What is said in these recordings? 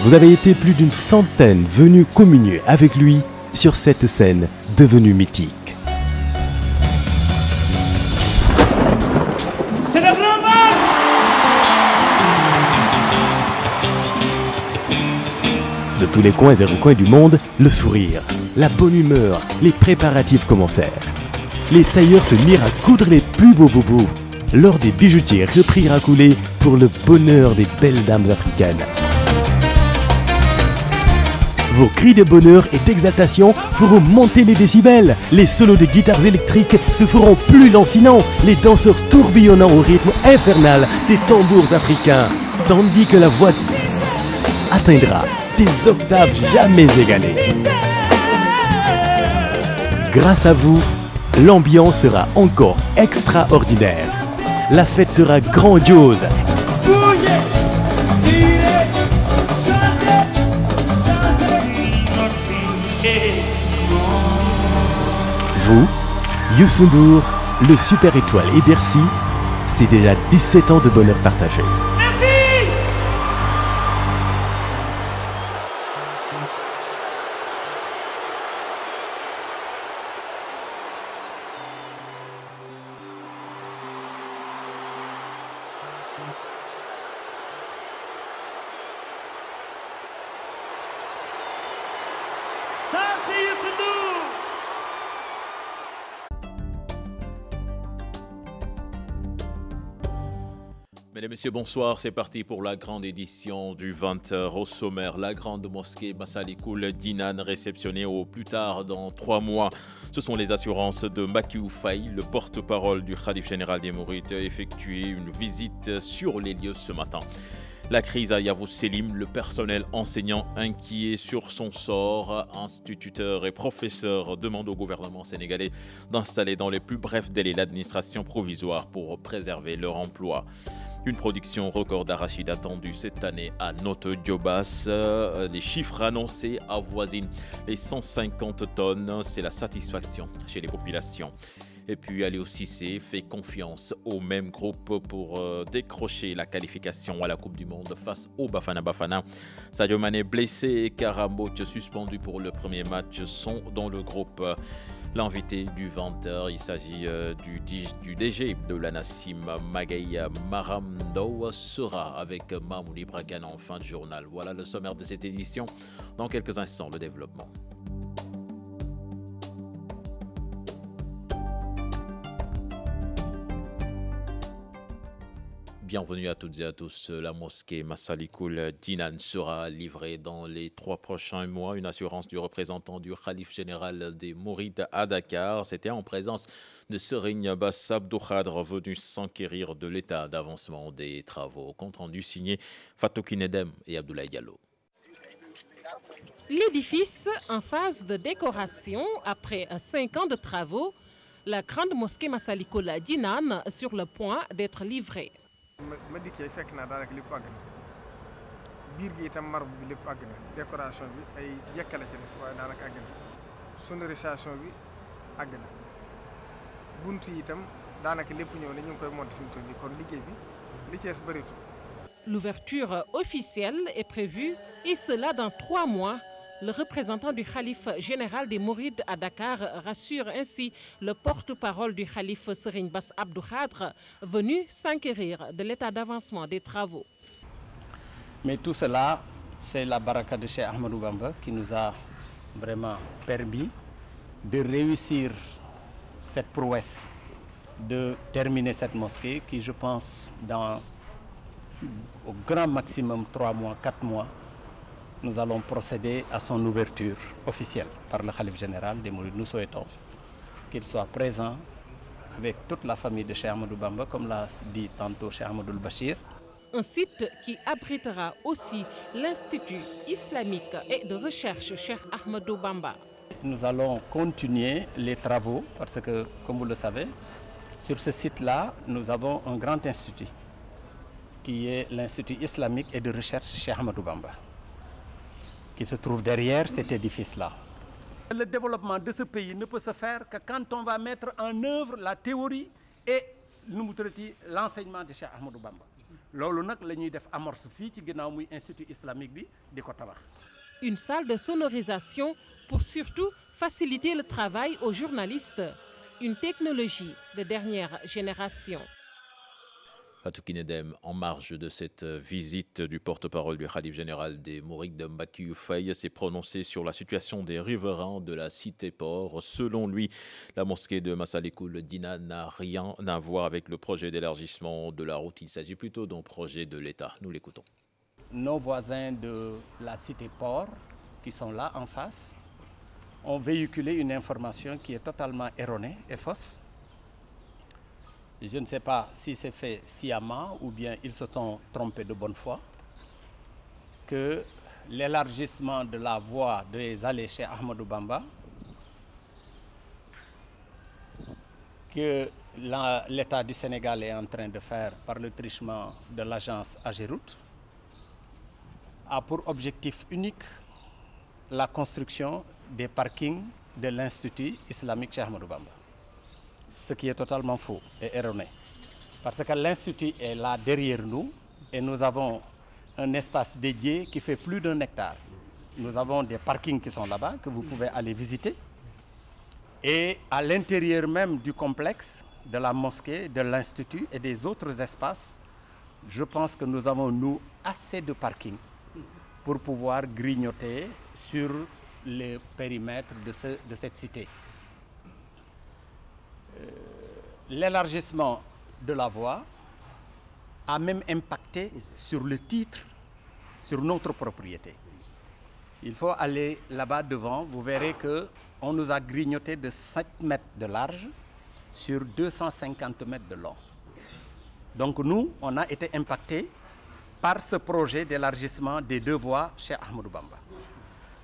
Vous avez été plus d'une centaine venus communier avec lui sur cette scène devenue mythique. C'est le grand bal! De tous les coins et recoins du monde, le sourire, la bonne humeur, les préparatifs commencèrent. Les tailleurs se mirent à coudre les plus beaux boubous. L'or des bijoutiers reprirent à couler pour le bonheur des belles dames africaines. Vos cris de bonheur et d'exaltation feront monter les décibels. Les solos de guitares électriques se feront plus lancinants, les danseurs tourbillonnant au rythme infernal des tambours africains, tandis que la voix atteindra des octaves jamais égalées. Grâce à vous, l'ambiance sera encore extraordinaire. La fête sera grandiose. Bougez, tirez, chantez, dansez. Vous, Youssou N'Dour, le Super Étoile et Bercy, c'est déjà 17 ans de bonheur partagé. Merci! Ça, c'est Youssou N'Dour! Mesdames et messieurs, bonsoir. C'est parti pour la grande édition du 20h. Au sommaire, la grande mosquée Massalikoul d'Inan réceptionnée au plus tard dans 3 mois. Ce sont les assurances de Makiou Faye, le porte-parole du Khalif général des Mourides, a effectué une visite sur les lieux ce matin. La crise à Yavuz Selim, le personnel enseignant inquiet sur son sort, instituteurs et professeurs demandent au gouvernement sénégalais d'installer dans les plus brefs délais l'administration provisoire pour préserver leur emploi. Une production record d'arachide attendue cette année à Noto Djobas. Les chiffres annoncés avoisinent les 150 tonnes. C'est la satisfaction chez les populations. Et puis Aliou Cissé fait confiance au même groupe pour décrocher la qualification à la Coupe du Monde face au Bafana Bafana. Sadio Mané blessé et Karamboch suspendu pour le premier match sont dans le groupe. L'invité du 20h, il s'agit du DG de la Nassim Magaï Maramdo, sera avec Mamouni Bragan en fin de journal. Voilà le sommaire de cette édition. Dans quelques instants, le développement. Bienvenue à toutes et à tous. La mosquée Massalikoul d'Inan sera livrée dans les 3 prochains mois. Une assurance du représentant du Khalif général des Mourides à Dakar. C'était en présence de Serigne Bass Abdou Khadre, venu s'enquérir de l'état d'avancement des travaux. Compte rendu signé Fatou Kinedem et Abdoulaye Diallo. L'édifice en phase de décoration après 5 ans de travaux, la grande mosquée Massalikoul d'Inan sur le point d'être livrée. ma dikkee fekk naa daanaka lépp àgg na biir gi itam marbre bi lépp àgg na décoration bi ay jekkale ci des waaye daanaka àgg na sonorisation bi àgg na bunt yi itam daanaka lépp ñëw na ñu ngi koy monté fi mu toll nii kon liggéey bi li ci des bëreetul. L'ouverture officielle est prévue et cela dans 3 mois. Le représentant du Khalif général des Mourides à Dakar rassure ainsi le porte-parole du Khalif Serigne Bass Abdou Khadre, venu s'enquérir de l'état d'avancement des travaux. Mais tout cela, c'est la baraka de Cheikh Ahmadou Bamba qui nous a vraiment permis de réussir cette prouesse, de terminer cette mosquée qui, je pense, dans au grand maximum 3 mois, 4 mois, nous allons procéder à son ouverture officielle par le Khalif général des Mourides. Nous souhaitons qu'il soit présent avec toute la famille de Cheikh Ahmadou Bamba, comme l'a dit tantôt Cheikh Ahmadou Bachir. Un site qui abritera aussi l'Institut islamique et de recherche Cheikh Ahmadou Bamba. Nous allons continuer les travaux parce que, comme vous le savez, sur ce site-là, nous avons un grand institut qui est l'Institut islamique et de recherche Cheikh Ahmadou Bamba, qui se trouve derrière cet édifice-là. Le développement de ce pays ne peut se faire que quand on va mettre en œuvre la théorie et l'enseignement de Cheikh Ahmadou Bamba. loolu nag la ñuy def amorce fii ci ginnaaw muy institut islamique bi di ko tabax. Une salle de sonorisation pour surtout faciliter le travail aux journalistes. Une technologie de dernière génération. Fatou Kiné Dème, en marge de cette visite du porte-parole du khalife général des Mourides, Mbacké Faye, s'est prononcé sur la situation des riverains de la cité-port. Selon lui, la mosquée de Massalikul Jinan n'a rien à voir avec le projet d'élargissement de la route. Il s'agit plutôt d'un projet de l'État. Nous l'écoutons. Nos voisins de la cité-port, qui sont là en face, ont véhiculé une information qui est totalement erronée et fausse. Je ne sais pas si c'est fait sciemment ou bien ils se sont trompés de bonne foi, que l'élargissement de la voie des allées chez Ahmadou Bamba, que l'État du Sénégal est en train de faire par le truchement de l'agence Ageroute, a pour objectif unique la construction des parkings de l'Institut islamique Cheikh Ahmadou Bamba. Ce qui est totalement faux et erroné. Parce que l'Institut est là derrière nous et nous avons un espace dédié qui fait plus d'1 hectare. Nous avons des parkings qui sont là-bas, que vous pouvez aller visiter. Et à l'intérieur même du complexe, de la mosquée, de l'Institut et des autres espaces, je pense que nous avons, nous, assez de parkings pour pouvoir grignoter sur le périmètre de cette cité. L'élargissement de la voie a même impacté sur le titre, sur notre propriété. Il faut aller là-bas devant, vous verrez qu'on nous a grignoté de 7 mètres de large sur 250 mètres de long. Donc nous, on a été impactés par ce projet d'élargissement des 2 voies chez Ahmadou Bamba.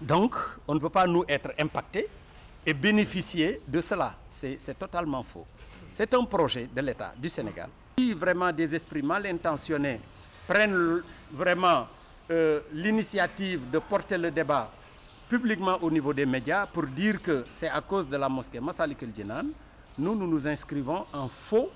Donc, on ne peut pas nous être impactés et bénéficier de cela. C'est totalement faux. C'est un projet de l'État du Sénégal. Si vraiment des esprits mal intentionnés prennent vraiment l'initiative de porter le débat publiquement au niveau des médias pour dire que c'est à cause de la mosquée Massalikul Jinan, nous nous inscrivons en faux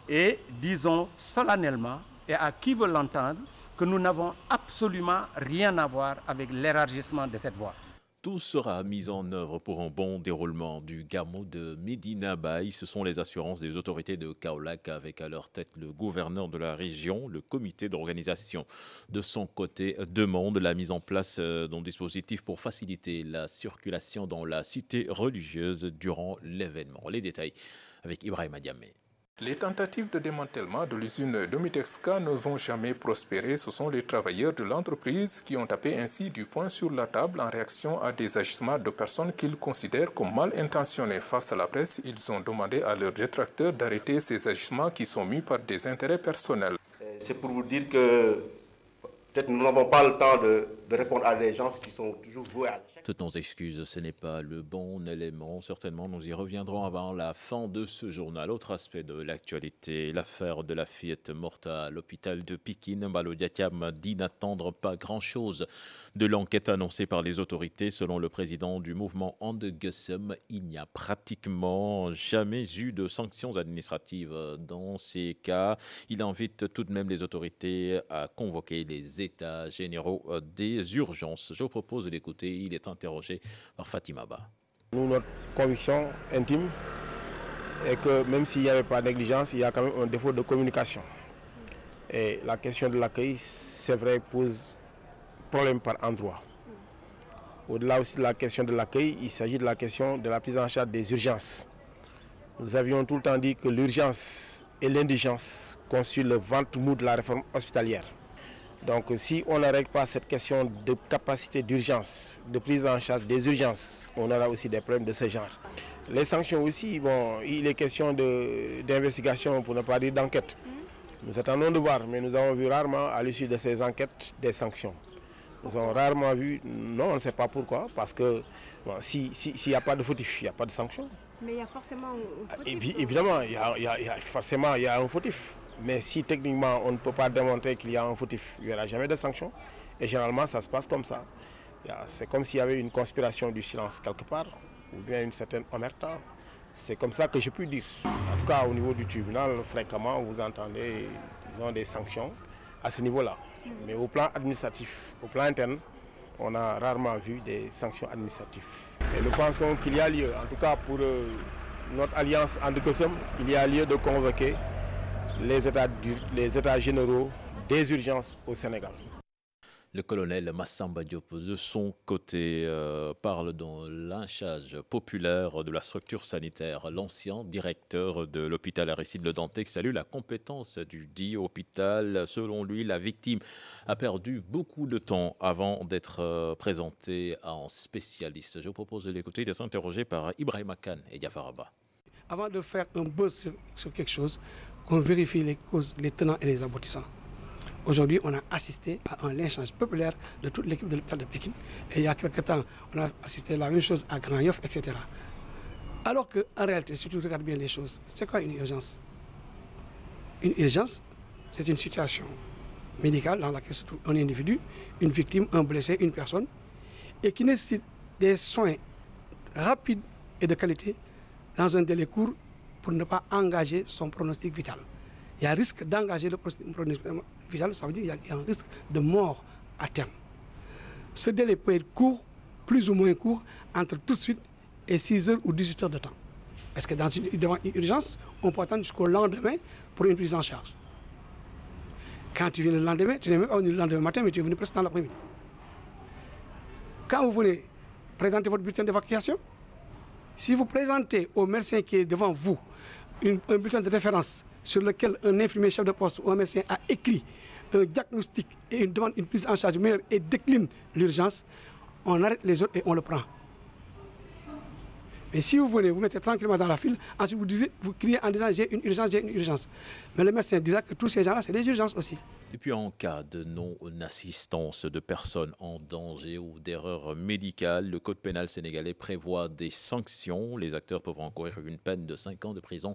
et disons solennellement, et à qui veut l'entendre, que nous n'avons absolument rien à voir avec l'élargissement de cette voie. Tout sera mis en œuvre pour un bon déroulement du Gamou de Medina Baye. Ce sont les assurances des autorités de Kaolack avec à leur tête le gouverneur de la région. Le comité d'organisation de son côté demande la mise en place d'un dispositif pour faciliter la circulation dans la cité religieuse durant l'événement. Les détails avec Ibrahima Diamé. Les tentatives de démantèlement de l'usine Domitexca ne vont jamais prospérer. Ce sont les travailleurs de l'entreprise qui ont tapé ainsi du poing sur la table en réaction à des agissements de personnes qu'ils considèrent comme mal intentionnés. Face à la presse, ils ont demandé à leurs détracteurs d'arrêter ces agissements qui sont mus par des intérêts personnels. C'est pour vous dire que peut-être nous n'avons pas le temps de répondre à des gens qui sont toujours voués à l'échec. Toutes nos excuses, ce n'est pas le bon élément. Certainement, nous y reviendrons avant la fin de ce journal. Autre aspect de l'actualité, l'affaire de la fillette morte à l'hôpital de Pikine. Mballo Diakam dit n'attendre pas grand-chose de l'enquête annoncée par les autorités. Selon le président du mouvement And Gueusseum, il n'y a pratiquement jamais eu de sanctions administratives dans ces cas. Il invite tout de même les autorités à convoquer les états généraux des urgences. Je vous propose d'écouter, il est interrogé par Fatima Ba. Nous, notre conviction intime est que même s'il n'y avait pas de négligence, il y a quand même un défaut de communication. Et la question de l'accueil, c'est vrai, pose problème par endroit. Au-delà aussi de la question de l'accueil, il s'agit de la question de la prise en charge des urgences. Nous avions tout le temps dit que l'urgence et l'indigence constituent le ventre mou de la réforme hospitalière. Donc si on ne règle pas cette question de capacité d'urgence, de prise en charge des urgences, on aura aussi des problèmes de ce genre. Les sanctions aussi, bon, il est question d'investigation, pour ne pas dire d'enquête. Nous attendons de voir, mais nous avons vu rarement à l'issue de ces enquêtes des sanctions. Nous avons rarement vu, non, on ne sait pas pourquoi, parce que bon, s'il n'y a pas de fautif, il n'y a pas de sanction. Mais il y a forcément un fautif. Évidemment, forcément il y a un fautif. Mais si techniquement on ne peut pas démontrer qu'il y a un fautif, il n'y aura jamais de sanction. Et généralement ça se passe comme ça. C'est comme s'il y avait une conspiration du silence quelque part, ou bien une certaine omerta. C'est comme ça que je peux dire. En tout cas au niveau du tribunal, fréquemment vous entendez disons, des sanctions. à ce niveau-là. Mais au plan administratif, au plan interne, on a rarement vu des sanctions administratives. Et nous pensons qu'il y a lieu, en tout cas pour notre alliance Andekosem, il y a lieu de convoquer les états généraux des urgences au Sénégal. Le colonel Massamba Diop, de son côté, parle dans lynchage populaire de la structure sanitaire. L'ancien directeur de l'hôpital Aristide Le Dantec salue la compétence du dit hôpital. Selon lui, la victime a perdu beaucoup de temps avant d'être présentée en spécialiste. Je vous propose de l'écouter, d'être interrogé par Ibrahima Khan et Diafaraba. Avant de faire un buzz sur quelque chose, qu'on vérifie les causes, les tenants et les aboutissants. Aujourd'hui, on a assisté à un lynchage populaire de toute l'équipe de l'hôpital de Pékin. Et il y a quelques temps, on a assisté à la même chose à Grand Yoff, etc. Alors qu'en réalité, si tu regardes bien les choses, c'est quoi une urgence? Une urgence, c'est une situation médicale dans laquelle se trouve un individu, une victime, un blessé, une personne, et qui nécessite des soins rapides et de qualité dans un délai court pour ne pas engager son pronostic vital. Il y a un risque d'engager le pronostic vital, ça veut dire qu'il y a un risque de mort à terme. Ce délai peut être court, plus ou moins court, entre tout de suite et 6 heures ou 18 heures de temps. Parce que devant une urgence, on peut attendre jusqu'au lendemain pour une prise en charge. Quand tu viens le lendemain, tu n'es même pas venu le lendemain matin, mais tu es venu presque dans l'après-midi. Quand vous venez présenter votre bulletin d'évacuation, si vous présentez au médecin qui est devant vous un bulletin de référence sur lequel un infirmier chef de poste ou un médecin a écrit un diagnostic et demande une prise en charge meilleure et décline l'urgence, on arrête les autres et on le prend. Mais si vous venez, vous mettez tranquillement dans la file, ensuite vous criez en disant j'ai une urgence. Mais le médecin dira que tous ces gens-là, c'est des urgences aussi. Et puis en cas de non-assistance de personnes en danger ou d'erreur médicale, le Code pénal sénégalais prévoit des sanctions. Les acteurs peuvent encourir une peine de 5 ans de prison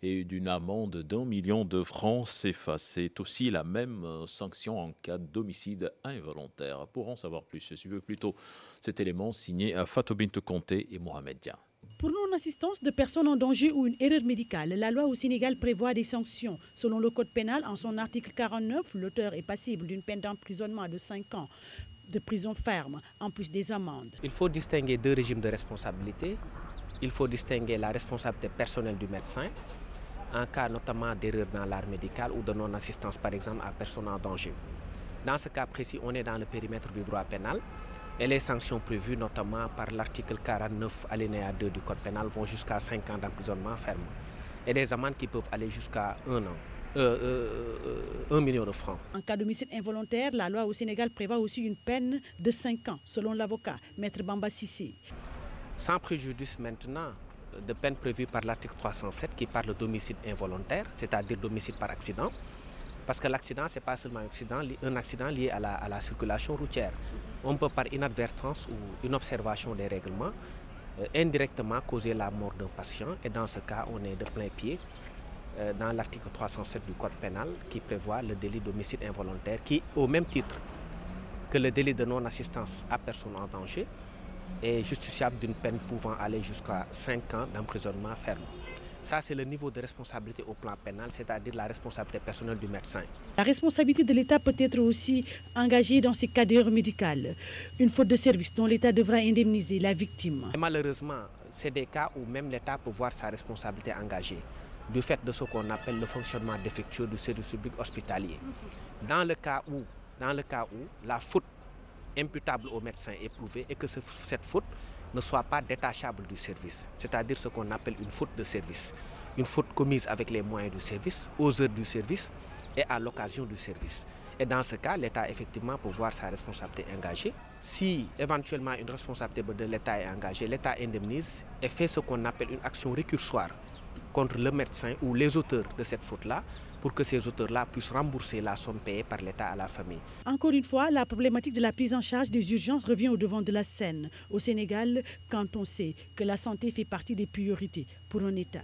et d'une amende d'1 million de francs CFA. C'est aussi la même sanction en cas d'homicide involontaire. Pour en savoir plus, suivez plutôt cet élément signé à Fatou Bintou Conté et Mohamed Dia. Pour non-assistance de personnes en danger ou une erreur médicale, la loi au Sénégal prévoit des sanctions. Selon le Code pénal, en son article 49, l'auteur est passible d'une peine d'emprisonnement de 5 ans de prison ferme, en plus des amendes. Il faut distinguer 2 régimes de responsabilité. Il faut distinguer la responsabilité personnelle du médecin, en cas notamment d'erreur dans l'art médical ou de non-assistance, par exemple, à personne en danger. Dans ce cas précis, on est dans le périmètre du droit pénal. Et les sanctions prévues notamment par l'article 49 alinéa 2 du Code pénal vont jusqu'à 5 ans d'emprisonnement ferme. Et des amendes qui peuvent aller jusqu'à 1 million de francs. En cas d'homicide involontaire, la loi au Sénégal prévoit aussi une peine de 5 ans, selon l'avocat, Maître Bamba Sissé. Sans préjudice maintenant de peine prévue par l'article 307 qui parle d'homicide involontaire, c'est-à-dire d'homicide par accident. Parce que l'accident, ce n'est pas seulement un accident lié à la circulation routière. On peut par inadvertance ou une observation des règlements indirectement causer la mort d'un patient. Et dans ce cas, on est de plein pied dans l'article 307 du Code pénal qui prévoit le délit d'homicide involontaire qui, au même titre que le délit de non-assistance à personne en danger, est justiciable d'une peine pouvant aller jusqu'à 5 ans d'emprisonnement ferme. Ça, c'est le niveau de responsabilité au plan pénal, c'est-à-dire la responsabilité personnelle du médecin. La responsabilité de l'État peut être aussi engagée dans ces cas d'erreur médicale. Une faute de service dont l'État devra indemniser la victime. Et malheureusement, c'est des cas où même l'État peut voir sa responsabilité engagée, du fait de ce qu'on appelle le fonctionnement défectueux du service public hospitalier. Dans le cas où la faute imputable au médecin est prouvée et que cette faute ne soit pas détachable du service, c'est-à-dire ce qu'on appelle une faute de service. Une faute commise avec les moyens du service, aux heures du service et à l'occasion du service. Et dans ce cas, l'État effectivement peut voir sa responsabilité engagée. Si éventuellement une responsabilité de l'État est engagée, l'État indemnise et fait ce qu'on appelle une action récursoire contre le médecin ou les auteurs de cette faute-là, pour que ces auteurs-là puissent rembourser la somme payée par l'État à la famille. Encore une fois, la problématique de la prise en charge des urgences revient au devant de la scène au Sénégal, quand on sait que la santé fait partie des priorités pour un État.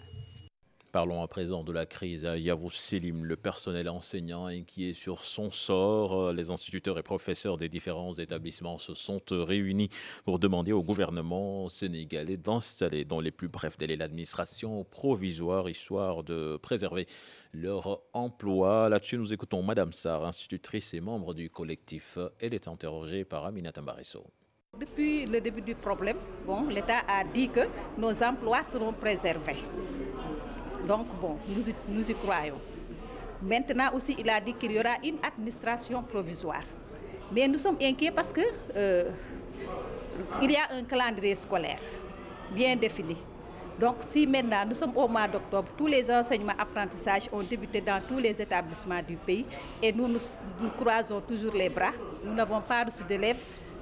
Parlons à présent de la crise à Yavuz Selim. Le personnel enseignant inquiet sur son sort. Les instituteurs et professeurs des différents établissements se sont réunis pour demander au gouvernement sénégalais d'installer dans les plus brefs délais l'administration provisoire, histoire de préserver leur emploi. Là-dessus, nous écoutons Madame Sarr, institutrice et membre du collectif. Elle est interrogée par Aminata Mbarisso. Depuis le début du problème, l'État a dit que nos emplois seront préservés. Donc, nous y croyons. Maintenant aussi, il a dit qu'il y aura une administration provisoire. Mais nous sommes inquiets parce que il y a un calendrier scolaire bien défini. Donc, si maintenant nous sommes au mois d'octobre, tous les enseignements apprentissages ont débuté dans tous les établissements du pays et nous croisons toujours les bras. Nous n'avons pas reçu d'élèves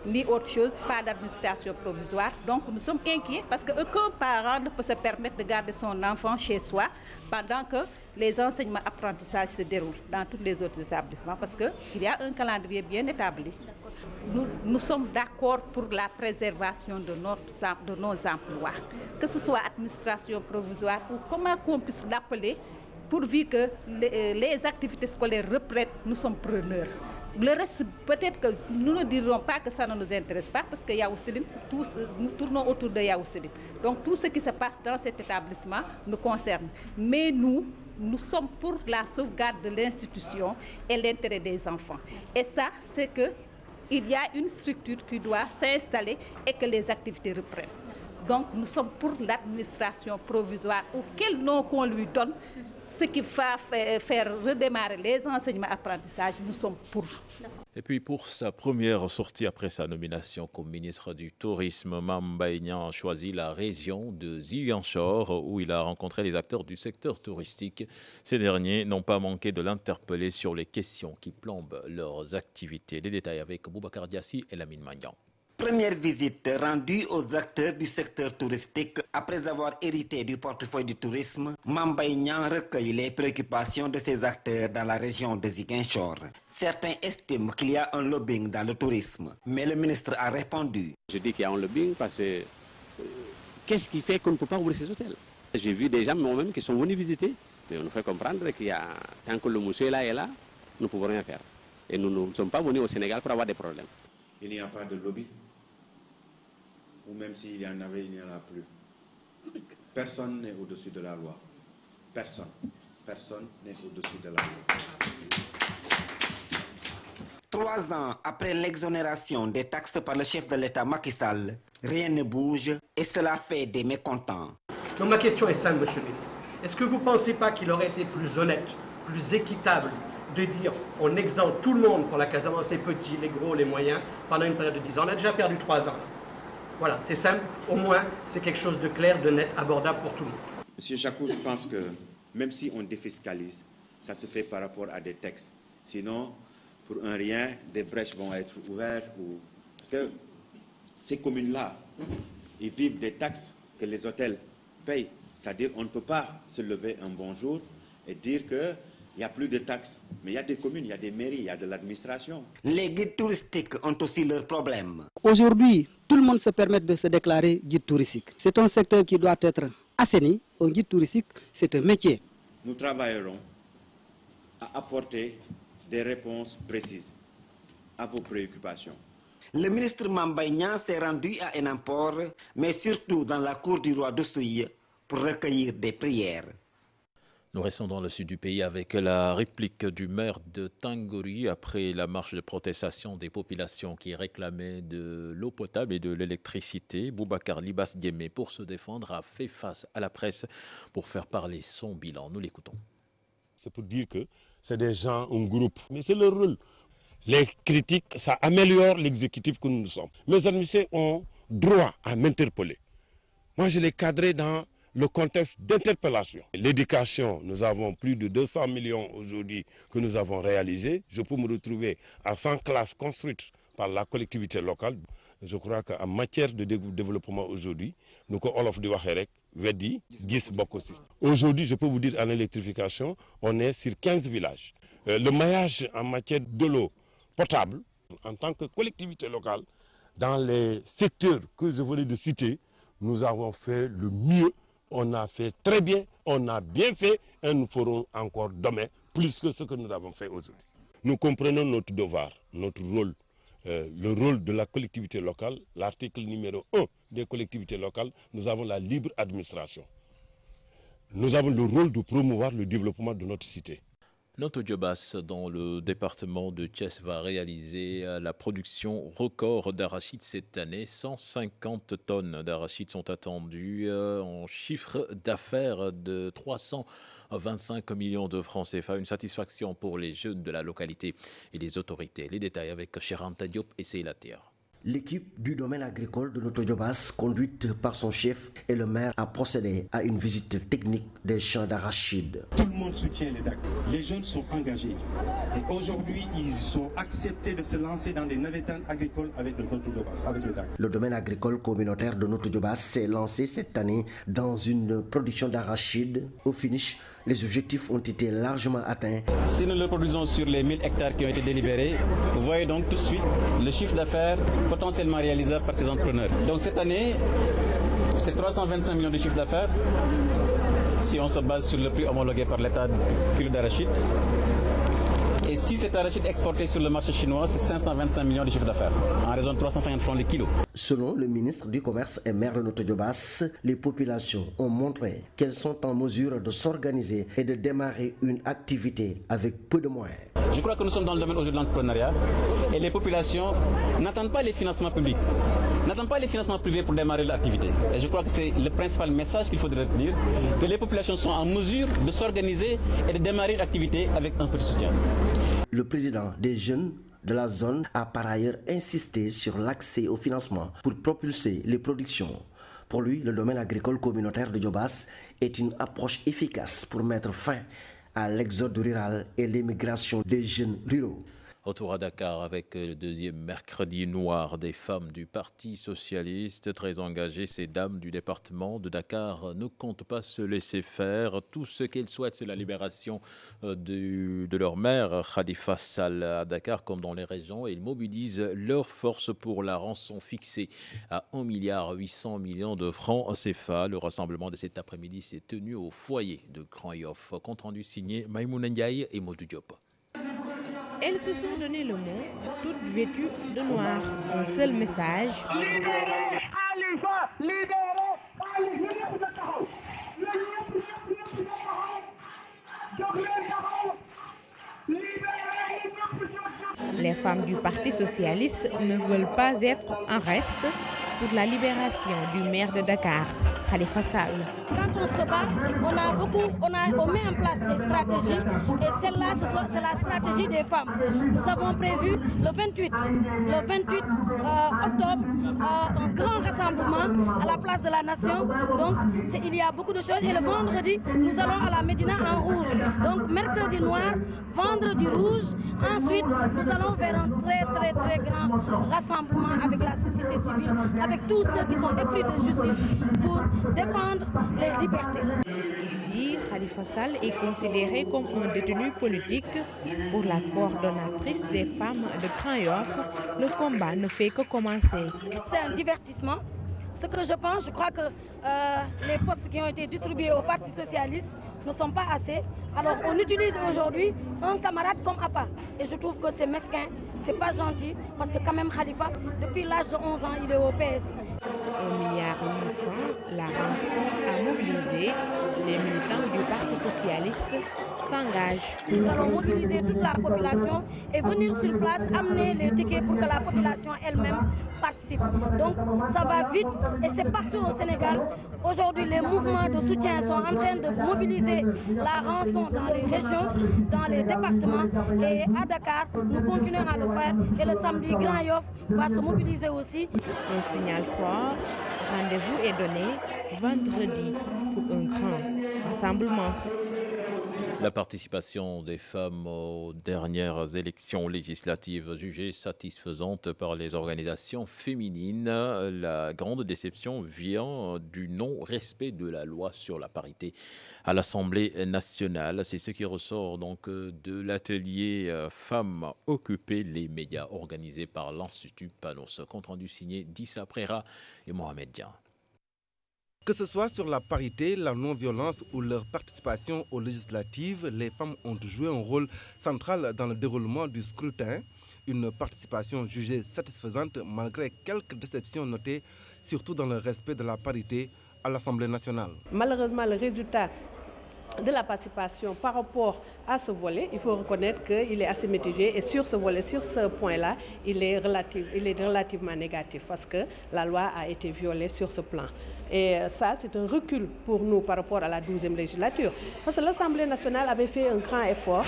ni autre chose, pas d'administration provisoire. Donc nous sommes inquiets parce qu'aucun parent ne peut se permettre de garder son enfant chez soi pendant que les enseignements apprentissages se déroulent dans tous les autres établissements parce qu'il y a un calendrier bien établi. Nous sommes d'accord pour la préservation de nos emplois, que ce soit administration provisoire ou comment qu'on puisse l'appeler, pourvu que les activités scolaires reprennent, nous sommes preneurs. Le reste, peut-être que nous ne dirons pas que ça ne nous intéresse pas parce que Yavuz Selim, nous tournons autour de Yavuz Selim. Donc tout ce qui se passe dans cet établissement nous concerne. Mais nous sommes pour la sauvegarde de l'institution et l'intérêt des enfants. Et ça, c'est qu'il y a une structure qui doit s'installer et que les activités reprennent. Donc nous sommes pour l'administration provisoire ou quel nom qu'on lui donne, ce qui va faire redémarrer les enseignements apprentissages, nous sommes pour. Et puis pour sa première sortie après sa nomination comme ministre du Tourisme, Mame Mbaye Niang a choisi la région de Ziguinchor où il a rencontré les acteurs du secteur touristique. Ces derniers n'ont pas manqué de l'interpeller sur les questions qui plombent leurs activités. Les détails avec Boubacar Diassi et Lamine Magnan. Première visite rendue aux acteurs du secteur touristique. Après avoir hérité du portefeuille du tourisme, Mame Mbaye Niang recueille les préoccupations de ces acteurs dans la région de Ziguinchor. Certains estiment qu'il y a un lobbying dans le tourisme, mais le ministre a répondu. Je dis qu'il y a un lobbying parce que qu'est-ce qui fait qu'on ne peut pas ouvrir ces hôtels? J'ai vu des gens moi-même qui sont venus visiter, mais on nous fait comprendre qu'il y a, tant que le monsieur là est là, nous ne pouvons rien faire. Et nous ne sommes pas venus au Sénégal pour avoir des problèmes. Il n'y a pas de lobby. Ou même s'il y en avait, il n'y en a plus. Personne n'est au-dessus de la loi. Personne. Personne n'est au-dessus de la loi. 3 ans après l'exonération des taxes par le chef de l'État Macky Sall, rien ne bouge et cela fait des mécontents. Donc ma question est simple, monsieur le ministre. Est-ce que vous ne pensez pas qu'il aurait été plus honnête, plus équitable de dire on exempte tout le monde pour la Casamance, les petits, les gros, les moyens, pendant une période de 10 ans? On a déjà perdu 3 ans. Voilà, c'est simple, au moins c'est quelque chose de clair, de net, abordable pour tout le monde. Monsieur Jacou, je pense que même si on défiscalise, ça se fait par rapport à des textes. Sinon, pour un rien, des brèches vont être ouvertes. Parce que ces communes-là, ils vivent des taxes que les hôtels payent. C'est-à-dire qu'on ne peut pas se lever un bon jour et dire qu'il n'y a plus de taxes. Mais il y a des communes, il y a des mairies, il y a de l'administration. Les guides touristiques ont aussi leurs problèmes. Aujourd'hui, tout le monde se permet de se déclarer guide touristique. C'est un secteur qui doit être assaini. Un guide touristique, c'est un métier. Nous travaillerons à apporter des réponses précises à vos préoccupations. Le ministre Mame Mbaye Niang s'est rendu à Enampor, mais surtout dans la cour du roi d'Oussouye pour recueillir des prières. Nous restons dans le sud du pays avec la réplique du maire de Tangori après la marche de protestation des populations qui réclamaient de l'eau potable et de l'électricité. Boubacar Libas Diémé, pour se défendre, a fait face à la presse pour faire parler son bilan. Nous l'écoutons. C'est pour dire que c'est des gens, un groupe, mais c'est leur rôle. Les critiques, ça améliore l'exécutif que nous sommes. Mes administrés ont droit à m'interpeller. Moi, je l'ai cadré dans le contexte d'interpellation. L'éducation, nous avons plus de 200 millions aujourd'hui que nous avons réalisé. Je peux me retrouver à 100 classes construites par la collectivité locale. Je crois qu'en matière de développement aujourd'hui, nous avons Olof di Waxé Wedi, Gis Bokosi. Aujourd'hui, je peux vous dire, en électrification, on est sur 15 villages. Le maillage en matière de l'eau potable, en tant que collectivité locale, dans les secteurs que je venais de citer, nous avons fait le mieux On a fait très bien, on a bien fait et nous ferons encore demain plus que ce que nous avons fait aujourd'hui. Nous comprenons notre devoir, notre rôle, le rôle de la collectivité locale. L'article numéro 1 des collectivités locales, nous avons la libre administration. Nous avons le rôle de promouvoir le développement de notre cité. Notre Djobas, dans le département de Thiès, va réaliser la production record d'arachides cette année. 150 tonnes d'arachides sont attendues en chiffre d'affaires de 325 millions de francs CFA. Une satisfaction pour les jeunes de la localité et les autorités. Les détails avec Chéranta Diop et Seyla Terre. L'équipe du domaine agricole de Notto Diobass, conduite par son chef et le maire, a procédé à une visite technique des champs d'arachides. Tout le monde soutient les DAC. Les jeunes sont engagés. Et aujourd'hui, ils ont accepté de se lancer dans des navétanes agricoles avec le Notto Diobass, avec le DAC. Le domaine agricole communautaire de Notto Diobass s'est lancé cette année dans une production d'arachides. Au finish, les objectifs ont été largement atteints. Si nous le produisons sur les 1000 hectares qui ont été délibérés, vous voyez donc tout de suite le chiffre d'affaires potentiellement réalisable par ces entrepreneurs. Donc cette année, c'est 325 millions de chiffre d'affaires si on se base sur le prix homologué par l'État du kilo d'arachide. Et si cet arachide exporté sur le marché chinois, c'est 525 millions de chiffre d'affaires, en raison de 350 francs le kilo. Selon le ministre du Commerce et maire de Notto Diobass, les populations ont montré qu'elles sont en mesure de s'organiser et de démarrer une activité avec peu de moyens. Je crois que nous sommes dans le domaine aujourd'hui de l'entrepreneuriat et les populations n'attendent pas les financements publics, n'attendent pas les financements privés pour démarrer l'activité. Et je crois que c'est le principal message qu'il faudrait retenir, que les populations sont en mesure de s'organiser et de démarrer l'activité avec un petit soutien. Le président des jeunes de la zone a par ailleurs insisté sur l'accès au financement pour propulser les productions. Pour lui, le domaine agricole communautaire de Diobass est une approche efficace pour mettre fin à l'exode rural et l'émigration des jeunes ruraux. Retour à Dakar avec le deuxième mercredi noir des femmes du Parti socialiste. Très engagées, ces dames du département de Dakar ne comptent pas se laisser faire. Tout ce qu'elles souhaitent, c'est la libération de leur mère, Khalifa Sall, à Dakar comme dans les régions. Et ils mobilisent leurs forces pour la rançon fixée à 1,8 milliard de francs CFA. Le rassemblement de cet après-midi s'est tenu au foyer de Grand Yoff. Compte rendu signé Maïmouna Ndiaye et Modou Diop. Elles se sont donné le mot, toutes vêtues de noir. Un seul message. Libérez Khalifa, libérez Les femmes du Parti socialiste ne veulent pas être en reste pour la libération du maire de Dakar, Khalifa Sall. Quand on se bat, on met en place des stratégies et celle-là, c'est la stratégie des femmes. Nous avons prévu le 28 octobre un grand rassemblement à la place de la Nation. Donc il y a beaucoup de choses et le vendredi, nous allons à la Médina en rouge. Donc mercredi noir, vendredi rouge. Ensuite, nous allons vers un très grand rassemblement avec la société civile, avec tous ceux qui sont épris de justice pour défendre les libertés. Jusqu'ici, Khalifa Sall est considéré comme un détenu politique. Pour la coordonnatrice des femmes de Grand Yoff, le combat ne fait que commencer. C'est un divertissement. Ce que je pense, je crois que les postes qui ont été distribués au Parti socialiste ne sont pas assez. Alors on utilise aujourd'hui un camarade comme appât. Et je trouve que c'est mesquin, c'est pas gentil, parce que quand même Khalifa, depuis l'âge de 11 ans, il est au PS. 1,8 milliard, la rançon a mobilisé. Les militants du Parti socialiste s'engagent. Nous allons mobiliser toute la population et venir sur place amener les tickets pour que la population elle-même participe. Donc ça va vite et c'est partout au Sénégal. Aujourd'hui, les mouvements de soutien sont en train de mobiliser la rançon dans les régions, dans les départements et à Dakar, nous continuons à le faire et le samedi, Grand Yoff va se mobiliser aussi. Un signal fort, rendez-vous est donné vendredi pour un grand rassemblement. La participation des femmes aux dernières élections législatives jugée satisfaisante par les organisations féminines. La grande déception vient du non-respect de la loi sur la parité à l'Assemblée nationale. C'est ce qui ressort donc de l'atelier Femmes occuper les médias organisé par l'Institut Panos. Compte rendu signé Dissa Prera et Mohamed Dian. Que ce soit sur la parité, la non-violence ou leur participation aux législatives, les femmes ont joué un rôle central dans le déroulement du scrutin. Une participation jugée satisfaisante malgré quelques déceptions notées, surtout dans le respect de la parité à l'Assemblée nationale. Malheureusement, le résultat de la participation par rapport à ce volet, il faut reconnaître qu'il est assez mitigé et sur ce volet, sur ce point-là, il est relativement négatif parce que la loi a été violée sur ce plan. Et ça, c'est un recul pour nous par rapport à la 12e législature. Parce que l'Assemblée nationale avait fait un grand effort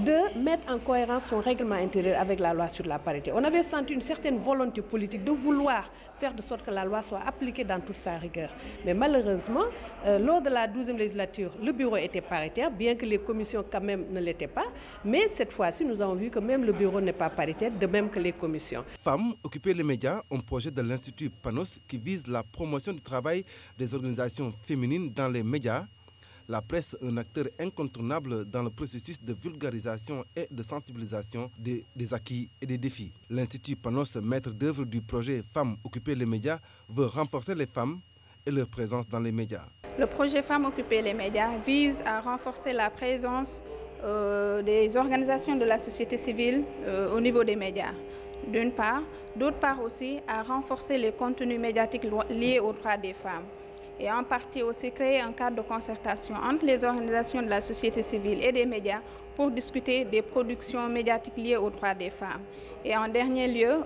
de mettre en cohérence son règlement intérieur avec la loi sur la parité. On avait senti une certaine volonté politique de vouloir faire de sorte que la loi soit appliquée dans toute sa rigueur. Mais malheureusement, lors de la 12e législature, le bureau était paritaire, bien que les commissions quand même ne l'étaient pas. Mais cette fois-ci, nous avons vu que même le bureau n'est pas paritaire, de même que les commissions. Femmes, occuper les médias, un projet de l'Institut Panos qui vise la promotion du travail des organisations féminines dans les médias. La presse, un acteur incontournable dans le processus de vulgarisation et de sensibilisation des acquis et des défis. L'Institut Panos, maître d'œuvre du projet Femmes occuper les médias, veut renforcer les femmes et leur présence dans les médias. Le projet Femmes occuper les médias vise à renforcer la présence des organisations de la société civile au niveau des médias, d'une part. D'autre part aussi, à renforcer les contenus médiatiques liés aux droits des femmes. Et en partie aussi créer un cadre de concertation entre les organisations de la société civile et des médias pour discuter des productions médiatiques liées aux droits des femmes. Et en dernier lieu,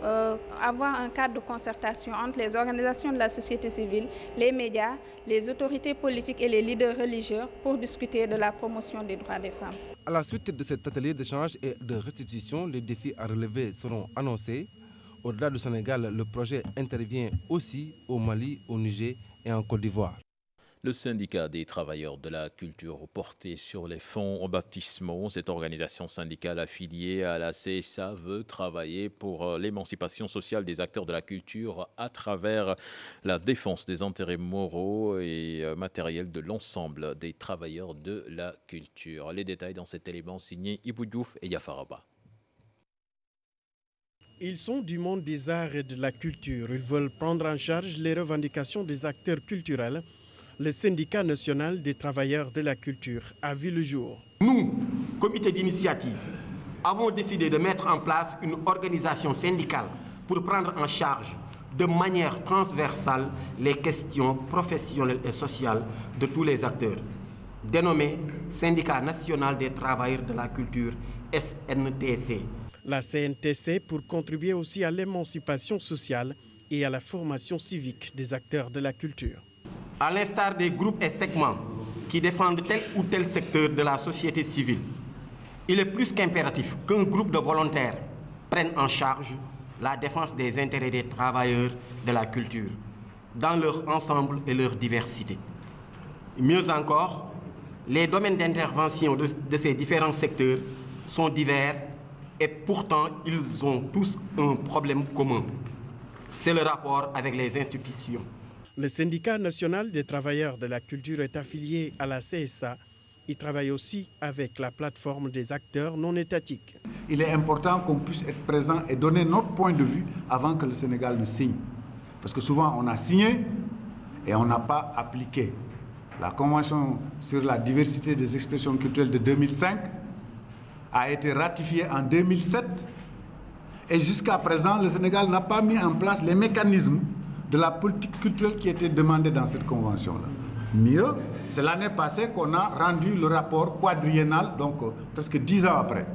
avoir un cadre de concertation entre les organisations de la société civile, les médias, les autorités politiques et les leaders religieux pour discuter de la promotion des droits des femmes. À la suite de cet atelier d'échange et de restitution, les défis à relever seront annoncés. Au-delà du Sénégal, le projet intervient aussi au Mali, au Niger et en Côte d'Ivoire. Le syndicat des travailleurs de la culture porté sur les fonds baptismaux, cette organisation syndicale affiliée à la CSA veut travailler pour l'émancipation sociale des acteurs de la culture à travers la défense des intérêts moraux et matériels de l'ensemble des travailleurs de la culture. Les détails dans cet élément signé Ibou Diouf et Yafaraba. Ils sont du monde des arts et de la culture. Ils veulent prendre en charge les revendications des acteurs culturels. Le syndicat national des travailleurs de la culture a vu le jour. Nous, comité d'initiative, avons décidé de mettre en place une organisation syndicale pour prendre en charge de manière transversale les questions professionnelles et sociales de tous les acteurs, dénommé Syndicat national des travailleurs de la culture, SNTC. La CNTC pour contribuer aussi à l'émancipation sociale et à la formation civique des acteurs de la culture. À l'instar des groupes et segments qui défendent tel ou tel secteur de la société civile, il est plus qu'impératif qu'un groupe de volontaires prenne en charge la défense des intérêts des travailleurs de la culture, dans leur ensemble et leur diversité. Mieux encore, les domaines d'intervention de ces différents secteurs sont divers et pourtant ils ont tous un problème commun. C'est le rapport avec les institutions. Le syndicat national des travailleurs de la culture est affilié à la CSA. Il travaille aussi avec la plateforme des acteurs non étatiques. Il est important qu'on puisse être présent et donner notre point de vue avant que le Sénégal ne signe. Parce que souvent on a signé et on n'a pas appliqué. La Convention sur la diversité des expressions culturelles de 2005 a été ratifiée en 2007 et jusqu'à présent, le Sénégal n'a pas mis en place les mécanismes de la politique culturelle qui était demandée dans cette convention-là. Mieux, c'est l'année passée qu'on a rendu le rapport quadriennal, donc presque 10 ans après.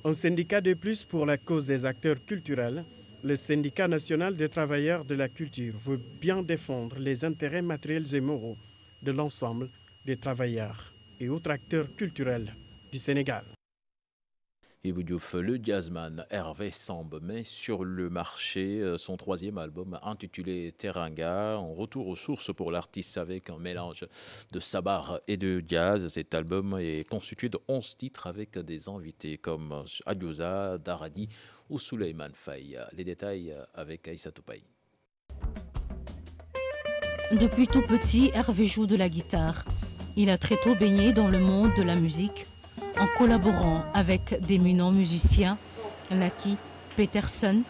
Un syndicat de plus pour la cause des acteurs culturels, le syndicat national des travailleurs de la culture veut bien défendre les intérêts matériels et moraux de l'ensemble des travailleurs et autres acteurs culturels du Sénégal. Ibou Diouf, le jazzman Hervé Samb met sur le marché son troisième album intitulé Teranga, en retour aux sources pour l'artiste avec un mélange de sabar et de jazz. Cet album est constitué de 11 titres avec des invités comme Adioza, Darani ou Souleymane Faye. Les détails avec Aïssa Toupaï. Depuis tout petit, Hervé joue de la guitare. Il a très tôt baigné dans le monde de la musique en collaborant avec d'éminents musiciens, Lucky Peterson,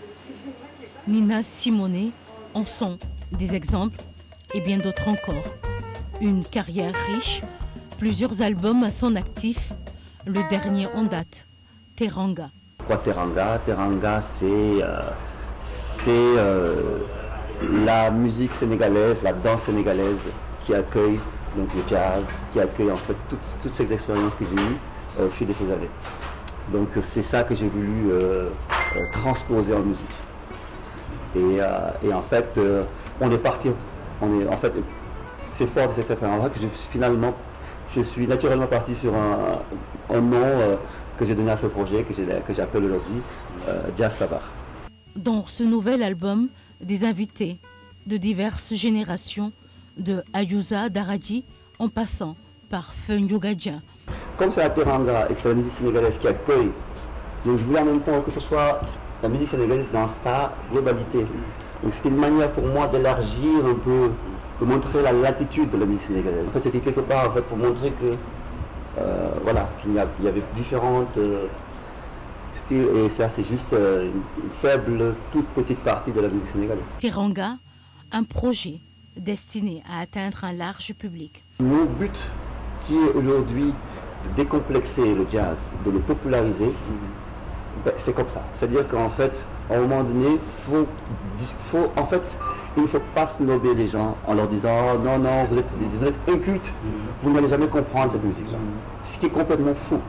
Nina Simone en sont des exemples et bien d'autres encore. Une carrière riche, plusieurs albums à son actif, le dernier en date, Teranga. Pourquoi Teranga? Teranga, c'est la musique sénégalaise, la danse sénégalaise qui accueille donc le jazz, qui accueille en fait toutes ces expériences que j'ai eues au fil de ces années. Donc c'est ça que j'ai voulu transposer en musique. Et en fait, on est parti. C'est fort de cette expérience-là que je suis naturellement parti sur un nom que j'ai donné à ce projet, que j'appelle aujourd'hui Jazz Sabar. Dans ce nouvel album, des invités de diverses générations, de Ayuza Daradi en passant par Feu Gadja. Comme c'est la Teranga et que c'est la musique sénégalaise qui accueille, donc je voulais en même temps que ce soit la musique sénégalaise dans sa globalité. Donc c'était une manière pour moi d'élargir un peu, de montrer la latitude de la musique sénégalaise. En fait, c'était quelque part pour montrer que voilà, qu'il y avait différentes styles, et ça c'est juste une faible, toute petite partie de la musique sénégalaise. Teranga, un projet destiné à atteindre un large public. Mon but qui est aujourd'hui de décomplexer le jazz, de le populariser, c'est comme ça. C'est-à-dire qu'en fait, à un moment donné, il ne faut pas snober les gens en leur disant oh, non, non, vous êtes incultes, vous n'allez jamais comprendre cette musique-là. Ce qui est complètement faux.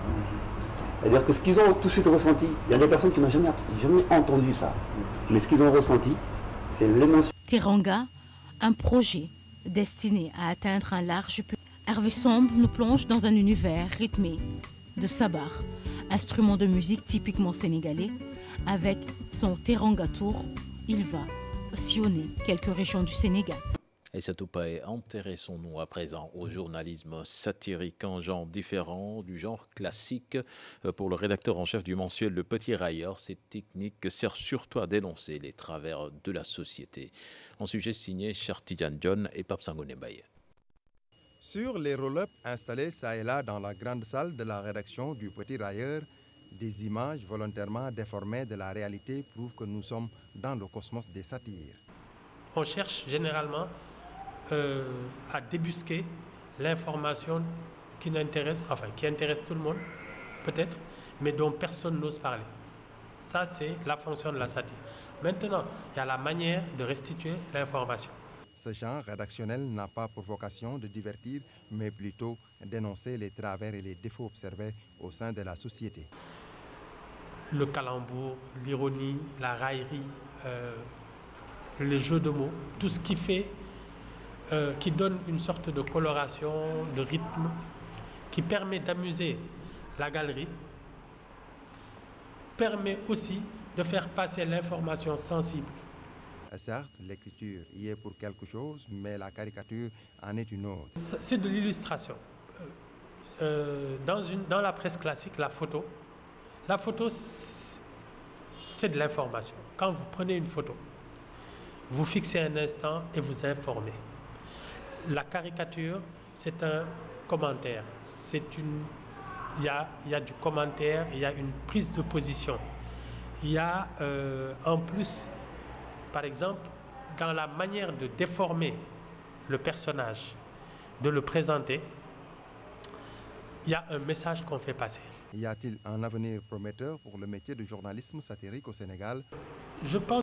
C'est-à-dire que ce qu'ils ont tout de suite ressenti, il y a des personnes qui n'ont jamais entendu ça. Mais ce qu'ils ont ressenti, c'est l'émotion. Teranga, un projet destiné à atteindre un large public. Hervé Sombre nous plonge dans un univers rythmé de sabar, instrument de musique typiquement sénégalais. Avec son Teranga Tour, il va sillonner quelques régions du Sénégal. Et cette Toupaé, intéressons-nous à présent au journalisme satirique, un genre différent du genre classique. Pour le rédacteur en chef du mensuel Le Petit Railleur, cette technique sert surtout à dénoncer les travers de la société. Un sujet signé Chartidiane John et Pape Sangone Baye. Sur les roll-ups installés ça et là dans la grande salle de la rédaction du Petit Railleur, des images volontairement déformées de la réalité prouvent que nous sommes dans le cosmos des satires. On cherche généralement à débusquer l'information qui intéresse tout le monde, peut-être, mais dont personne n'ose parler. Ça, c'est la fonction de la satire. Maintenant, il y a la manière de restituer l'information. Ce genre rédactionnel n'a pas pour vocation de divertir, mais plutôt dénoncer les travers et les défauts observés au sein de la société. Le calembour, l'ironie, la raillerie, les jeux de mots, tout ce qui fait, qui donne une sorte de coloration, de rythme, qui permet d'amuser la galerie, permet aussi de faire passer l'information sensible. Certes, l'écriture y est pour quelque chose, mais la caricature en est une autre. C'est de l'illustration. Dans la presse classique, la photo, c'est de l'information. Quand vous prenez une photo, vous fixez un instant et vous informez. La caricature, c'est un commentaire. Il y a du commentaire, il y a une prise de position. Il y a en plus, par exemple, dans la manière de déformer le personnage, de le présenter, il y a un message qu'on fait passer. Y a-t-il un avenir prometteur pour le métier de journalisme satirique au Sénégal? Je pense